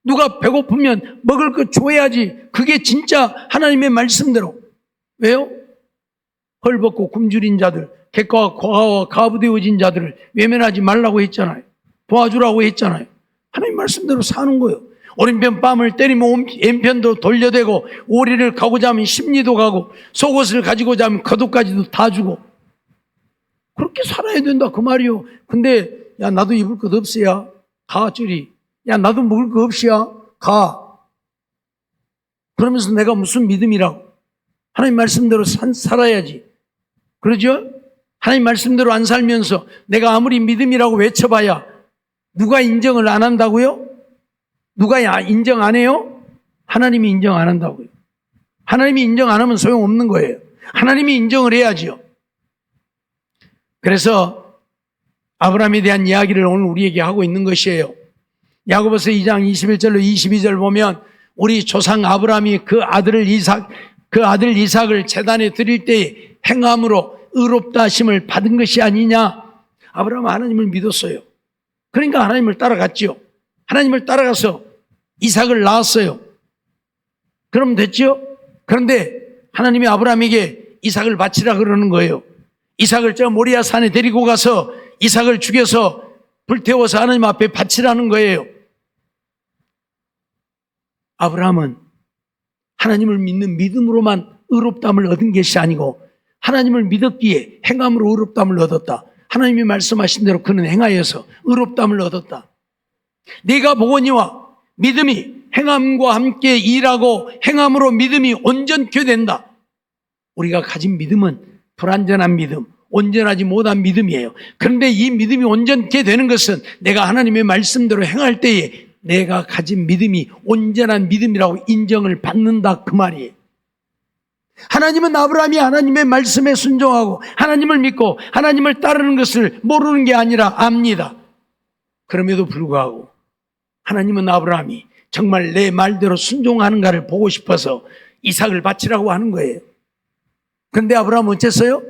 누가 배고프면 먹을 것 줘야지. 그게 진짜 하나님의 말씀대로. 왜요? 헐벗고 굶주린 자들, 객과 과와 가부되어진 자들을 외면하지 말라고 했잖아요. 도와주라고 했잖아요. 하나님 말씀대로 사는 거예요. 오른편 뺨을 때리면 왼편도 돌려대고, 오리를 가고자 하면 십리도 가고, 속옷을 가지고자 하면 겉옷까지도 다 주고, 그렇게 살아야 된다 그 말이요. 근데 야 나도 입을 것 없어야 가 저리. 야 나도 먹을 거 없이야 가. 그러면서 내가 무슨 믿음이라고. 하나님 말씀대로 살아야지. 그러죠? 하나님 말씀대로 안 살면서 내가 아무리 믿음이라고 외쳐봐야 누가 인정을 안 한다고요? 누가 인정 안 해요? 하나님이 인정 안 한다고요. 하나님이 인정 안 하면 소용없는 거예요. 하나님이 인정을 해야지요. 그래서 아브라함에 대한 이야기를 오늘 우리에게 하고 있는 것이에요. 야고보서 2장 21절로 22절 보면 우리 조상 아브라함이 그 아들 이삭을 제단에 드릴 때에 행함으로 의롭다 하심을 받은 것이 아니냐. 아브라함은 하나님을 믿었어요. 그러니까 하나님을 따라갔지요. 하나님을 따라가서 이삭을 낳았어요. 그럼 됐죠? 그런데 하나님이 아브라함에게 이삭을 바치라 그러는 거예요. 이삭을 저 모리아 산에 데리고 가서 이삭을 죽여서 불태워서 하나님 앞에 바치라는 거예요. 아브라함은 하나님을 믿는 믿음으로만 의롭다함을 얻은 것이 아니고 하나님을 믿었기에 행함으로 의롭다함을 얻었다. 하나님이 말씀하신 대로 그는 행하여서 의롭다함을 얻었다. 네가 보거니와 믿음이 행함과 함께 일하고 행함으로 믿음이 온전케 된다. 우리가 가진 믿음은 불완전한 믿음, 온전하지 못한 믿음이에요. 그런데 이 믿음이 온전케 되는 것은 내가 하나님의 말씀대로 행할 때에 내가 가진 믿음이 온전한 믿음이라고 인정을 받는다 그 말이에요. 하나님은 아브라함이 하나님의 말씀에 순종하고 하나님을 믿고 하나님을 따르는 것을 모르는 게 아니라 압니다. 그럼에도 불구하고 하나님은 아브라함이 정말 내 말대로 순종하는가를 보고 싶어서 이삭을 바치라고 하는 거예요. 그런데 아브라함은 어땠어요?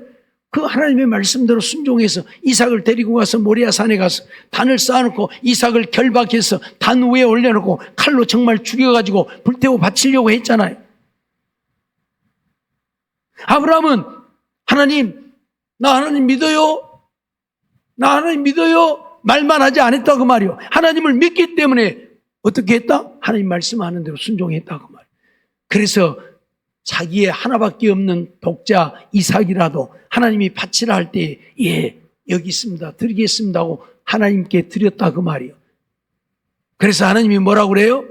그 하나님의 말씀대로 순종해서 이삭을 데리고 가서 모리아 산에 가서 단을 쌓아놓고 이삭을 결박해서 단 위에 올려놓고 칼로 정말 죽여가지고 불태워 바치려고 했잖아요. 아브라함은 하나님, 나 하나님 믿어요? 나 하나님 믿어요? 말만 하지 않았다 그 말이요. 하나님을 믿기 때문에 어떻게 했다? 하나님 말씀하는 대로 순종했다 그 말이요. 그래서 자기의 하나밖에 없는 독자 이삭이라도 하나님이 바치라 할 때 예, 여기 있습니다. 드리겠습니다 하고 하나님께 드렸다 그 말이요. 그래서 하나님이 뭐라고 그래요?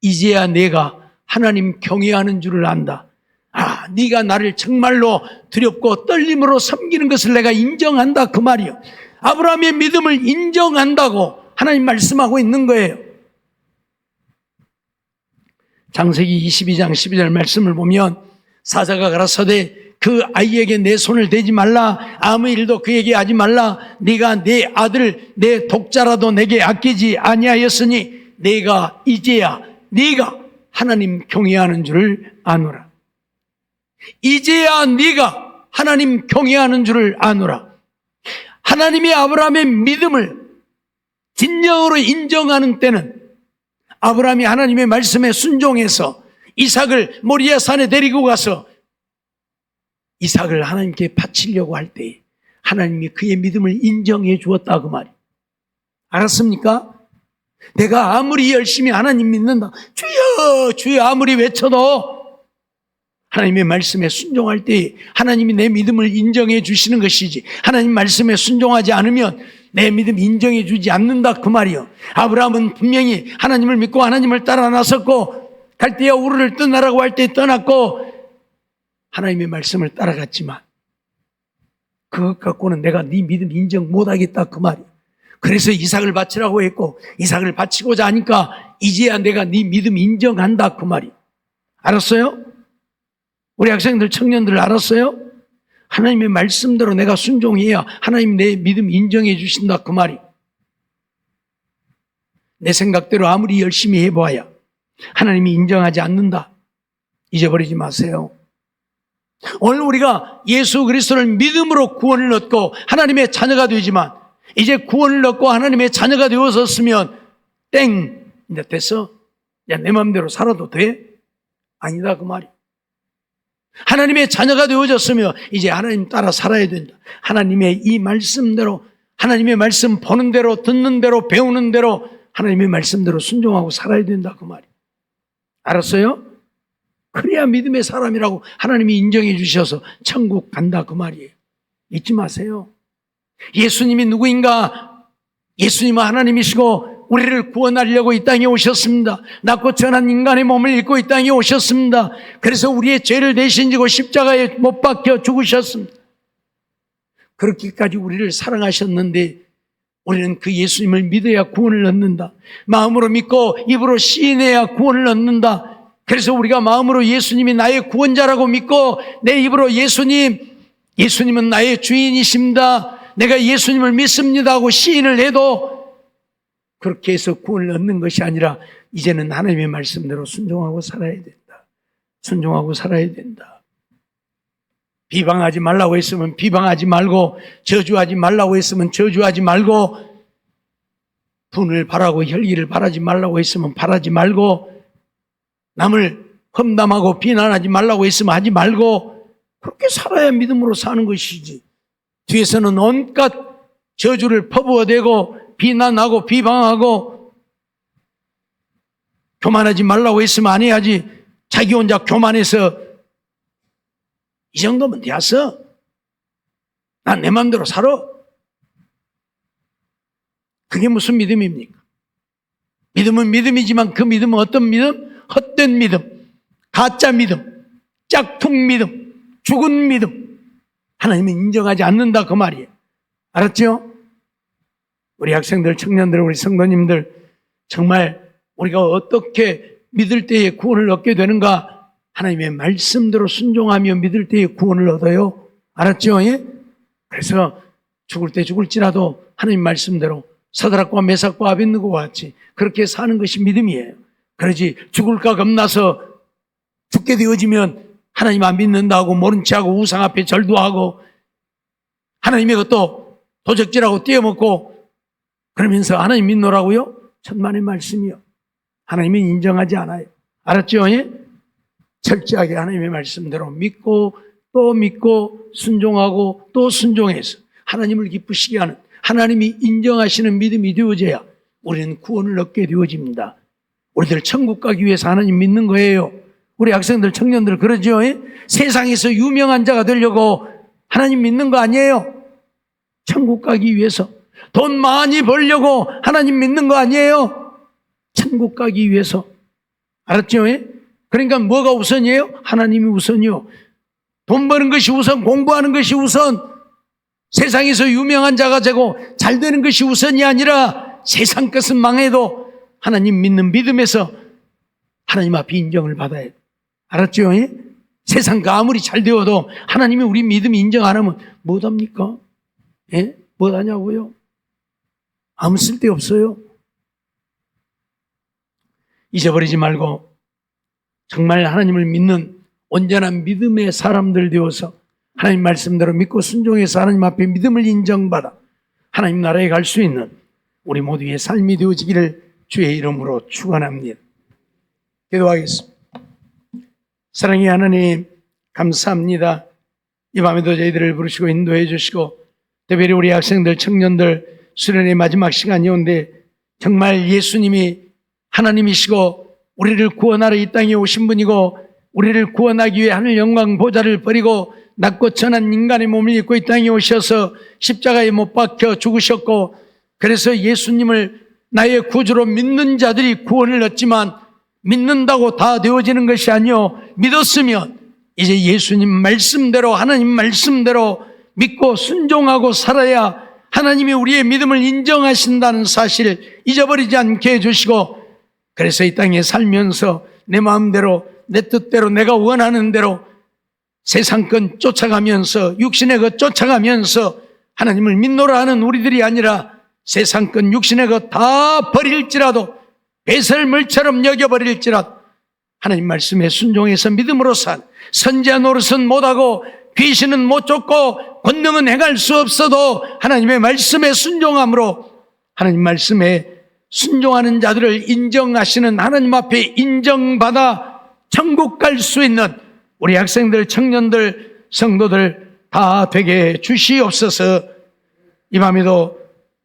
이제야 내가 하나님 경외하는 줄을 안다. 아, 네가 나를 정말로 두렵고 떨림으로 섬기는 것을 내가 인정한다 그 말이요. 아브라함의 믿음을 인정한다고 하나님 말씀하고 있는 거예요. 창세기 22장 12절 말씀을 보면 사자가 가라사대 그 아이에게 내 손을 대지 말라. 아무 일도 그에게 하지 말라. 네가 내 아들 내 독자라도 내게 아끼지 아니하였으니 내가 이제야 네가 하나님 경외하는 줄을 아노라. 이제야 네가 하나님 경외하는 줄을 아노라. 하나님이 아브라함의 믿음을 진정으로 인정하는 때는 아브라함이 하나님의 말씀에 순종해서 이삭을 모리아 산에 데리고 가서 이삭을 하나님께 바치려고 할 때 하나님이 그의 믿음을 인정해 주었다 그 말이에요. 알았습니까? 내가 아무리 열심히 하나님 믿는다, 주여 주여 아무리 외쳐도 하나님의 말씀에 순종할 때 하나님이 내 믿음을 인정해 주시는 것이지, 하나님 말씀에 순종하지 않으면 내 믿음 인정해 주지 않는다 그 말이요. 아브라함은 분명히 하나님을 믿고 하나님을 따라 나섰고 갈대아 우르를 떠나라고 할 때 떠났고 하나님의 말씀을 따라갔지만 그것 갖고는 내가 네 믿음 인정 못하겠다 그 말이요. 그래서 이삭을 바치라고 했고 이삭을 바치고자 하니까 이제야 내가 네 믿음 인정한다 그 말이요. 알았어요? 우리 학생들 청년들 알았어요? 하나님의 말씀대로 내가 순종해야 하나님 내 믿음 인정해 주신다 그 말이. 내 생각대로 아무리 열심히 해봐야 하나님이 인정하지 않는다. 잊어버리지 마세요. 오늘 우리가 예수 그리스도를 믿음으로 구원을 얻고 하나님의 자녀가 되지만 이제 구원을 얻고 하나님의 자녀가 되어섰으면 땡 이제 됐어. 야, 내 마음대로 살아도 돼? 아니다 그 말이. 하나님의 자녀가 되어졌으며 이제 하나님 따라 살아야 된다. 하나님의 이 말씀대로, 하나님의 말씀 보는 대로, 듣는 대로, 배우는 대로, 하나님의 말씀대로 순종하고 살아야 된다 그 말이. 알았어요? 그래야 믿음의 사람이라고 하나님이 인정해 주셔서 천국 간다 그 말이에요. 잊지 마세요. 예수님이 누구인가? 예수님은 하나님이시고 우리를 구원하려고 이 땅에 오셨습니다. 낮고 천한 인간의 몸을 입고 이 땅에 오셨습니다. 그래서 우리의 죄를 대신 지고 십자가에 못 박혀 죽으셨습니다. 그렇게까지 우리를 사랑하셨는데 우리는 그 예수님을 믿어야 구원을 얻는다. 마음으로 믿고 입으로 시인해야 구원을 얻는다. 그래서 우리가 마음으로 예수님이 나의 구원자라고 믿고 내 입으로 예수님은 나의 주인이십니다. 내가 예수님을 믿습니다 하고 시인을 해도 그렇게 해서 구원을 얻는 것이 아니라 이제는 하나님의 말씀대로 순종하고 살아야 된다. 순종하고 살아야 된다. 비방하지 말라고 했으면 비방하지 말고, 저주하지 말라고 했으면 저주하지 말고, 분을 바라고 혈기를 바라지 말라고 했으면 바라지 말고, 남을 험담하고 비난하지 말라고 했으면 하지 말고, 그렇게 살아야 믿음으로 사는 것이지. 뒤에서는 온갖 저주를 퍼부어대고 비난하고 비방하고, 교만하지 말라고 했으면 안 해야지. 자기 혼자 교만해서 이 정도면 되었어. 난 내 마음대로 살아. 그게 무슨 믿음입니까? 믿음은 믿음이지만 그 믿음은 어떤 믿음? 헛된 믿음, 가짜 믿음, 짝퉁 믿음, 죽은 믿음. 하나님은 인정하지 않는다 그 말이에요. 알았죠? 우리 학생들, 청년들, 우리 성도님들, 정말 우리가 어떻게 믿을 때에 구원을 얻게 되는가? 하나님의 말씀대로 순종하며 믿을 때에 구원을 얻어요. 알았죠? 예? 그래서 죽을 때 죽을지라도 하나님 말씀대로 사드락과 메삭과 아벳느고와 같이 그렇게 사는 것이 믿음이에요. 그러지 죽을까 겁나서 죽게 되어지면 하나님 안 믿는다고 모른 체하고 우상 앞에 절도하고 하나님의 것도 도적질하고 떼어먹고 그러면서 하나님 믿노라고요? 천만의 말씀이요. 하나님은 인정하지 않아요. 알았죠? 예? 철저하게 하나님의 말씀대로 믿고 또 믿고 순종하고 또 순종해서 하나님을 기쁘시게 하는, 하나님이 인정하시는 믿음이 되어져야 우리는 구원을 얻게 되어집니다. 우리들 천국 가기 위해서 하나님 믿는 거예요. 우리 학생들, 청년들 그러죠? 예? 세상에서 유명한 자가 되려고 하나님 믿는 거 아니에요? 천국 가기 위해서 돈 많이 벌려고 하나님 믿는 거 아니에요? 천국 가기 위해서. 알았죠? 예? 그러니까 뭐가 우선이에요? 하나님이 우선이요. 돈 버는 것이 우선, 공부하는 것이 우선, 세상에서 유명한 자가 되고 잘 되는 것이 우선이 아니라 세상 것은 망해도 하나님 믿는 믿음에서 하나님 앞에 인정을 받아야 돼. 알았죠? 예? 세상가 아무리 잘 되어도 하나님이 우리 믿음 인정 안 하면 못합니까? 예? 못하냐고요? 아무 쓸데 없어요. 잊어버리지 말고 정말 하나님을 믿는 온전한 믿음의 사람들 되어서 하나님 말씀대로 믿고 순종해서 하나님 앞에 믿음을 인정받아 하나님 나라에 갈 수 있는 우리 모두의 삶이 되어지기를 주의 이름으로 축원합니다. 기도하겠습니다. 사랑의 하나님 감사합니다. 이 밤에도 저희들을 부르시고 인도해 주시고 특별히 우리 학생들, 청년들 수련의 마지막 시간이온데 정말 예수님이 하나님이시고 우리를 구원하러 이 땅에 오신 분이고 우리를 구원하기 위해 하늘 영광 보좌를 버리고 낮고 천한 인간의 몸을 입고 이 땅에 오셔서 십자가에 못 박혀 죽으셨고 그래서 예수님을 나의 구주로 믿는 자들이 구원을 얻지만 믿는다고 다 되어지는 것이 아니요 믿었으면 이제 예수님 말씀대로 하나님 말씀대로 믿고 순종하고 살아야 하나님이 우리의 믿음을 인정하신다는 사실을 잊어버리지 않게 해주시고 그래서 이 땅에 살면서 내 마음대로 내 뜻대로 내가 원하는 대로 세상권 쫓아가면서 육신의 것 쫓아가면서 하나님을 믿노라 하는 우리들이 아니라 세상권 육신의 것 다 버릴지라도 배설물처럼 여겨버릴지라도 하나님 말씀에 순종해서 믿음으로 산 선지자 노릇은 못하고 귀신은 못 쫓고 권능은 행할 수 없어도 하나님의 말씀에 순종함으로 하나님 말씀에 순종하는 자들을 인정하시는 하나님 앞에 인정받아 천국 갈 수 있는 우리 학생들, 청년들, 성도들 다 되게 주시옵소서. 이 밤에도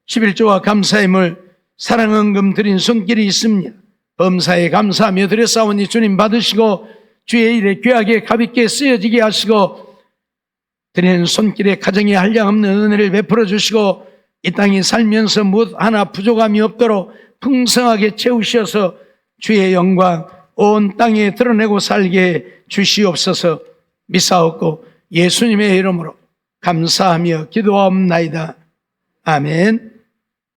11조와 감사임을 사랑헌금 드린 손길이 있습니다. 범사에 감사하며 드렸사오니 주님 받으시고 주의 일에 귀하게 가볍게 쓰여지게 하시고 드리는 손길에 가정에 한량없는 은혜를 베풀어 주시고 이 땅에 살면서 무엇 하나 부족함이 없도록 풍성하게 채우셔서 주의 영광 온 땅에 드러내고 살게 주시옵소서. 믿사옵고 예수님의 이름으로 감사하며 기도하옵나이다. 아멘.